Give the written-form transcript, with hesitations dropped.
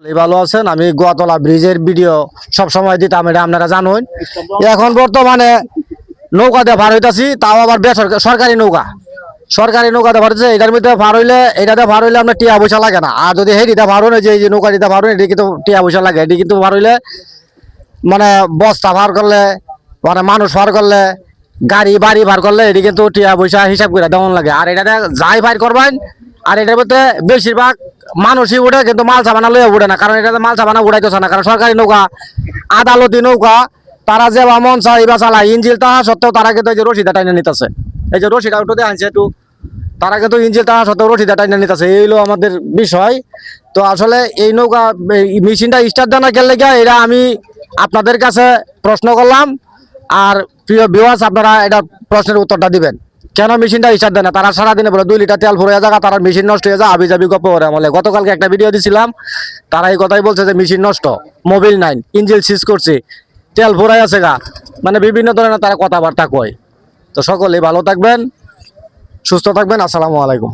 ভালো আছেন। আমি গোয়াতলা ব্রিজের ভিডিও সব সময় দিতাম, এটা আপনারা জানেন। এখন বর্তমানে নৌকা দিয়ে পার হইতাছি, তাও আবার সরকারি নৌকা। সরকারি নৌকাতে পার হচ্ছে, এটার মধ্যে পার হইলে, এটাতে পার হইলে আপনার টিয়া পয়সা লাগে না। আর যদি হেরিতে পার হইলে, যে নৌকা দিতে পার হইলে, এটি কিন্তু টিয়া পয়সা লাগে। এটি কিন্তু পার হইলে মানে বস্তা পার করলে, মানে মানুষ পার করলে, গাড়ি বাড়ি পার করলে, এটি কিন্তু টিয়া পয়সা হিসাব করে দেওয়ান লাগে। আর এটাতে যাই পার করবেন, আর এটার মধ্যে বেশিরভাগ মানুষই উঠে, কিন্তু মাল সাবানা লইয়া উঠে না, কারণ এটাতে মাল সাবানা উঠাইতেছে না। কারণ সরকারি নৌকা, আদালতি নৌকা, তারা যে মন চায় এবার চালায়, ইঞ্জিল তাহা সত্ত্বেও তারা কিন্তু এই যে রশিদা টাইনে নিতেছে। এই যে রশিদা একটু আনছে একটু, তারা কিন্তু ইঞ্জিল তাহা সত্ত্বেও রশিদা টাইনে নিতেছে। এই হলো আমাদের বিষয়। তো আসলে এই নৌকা মেশিনটা স্টার্ট দেয় না কেন লেগে, এটা আমি আপনাদের কাছে প্রশ্ন করলাম। আর প্রিয় ভিউয়ার্স, আপনারা এটা প্রশ্নের উত্তরটা দিবেন, কেন মেশিনটা স্টার্ট দেয় না। তারা সারাদিনে বলে 2 লিটার তেল ভরে যাগা, তারা মেশিন নষ্ট হয়ে যায়, আবি যাবি গপ্প করে আমলে। গতকালকে একটা ভিডিও দিছিলাম, তারা এই কথাই বলছে যে মেশিন নষ্ট, মোবিল নাই, ইঞ্জিন সিজ করছে, তেল ভরাই আছে গা, মানে বিভিন্ন ধরনের তারা কথাবার্তা কয়। তো সকলেই ভালো থাকবেন, সুস্থ থাকবেন। আসসালামু আলাইকুম।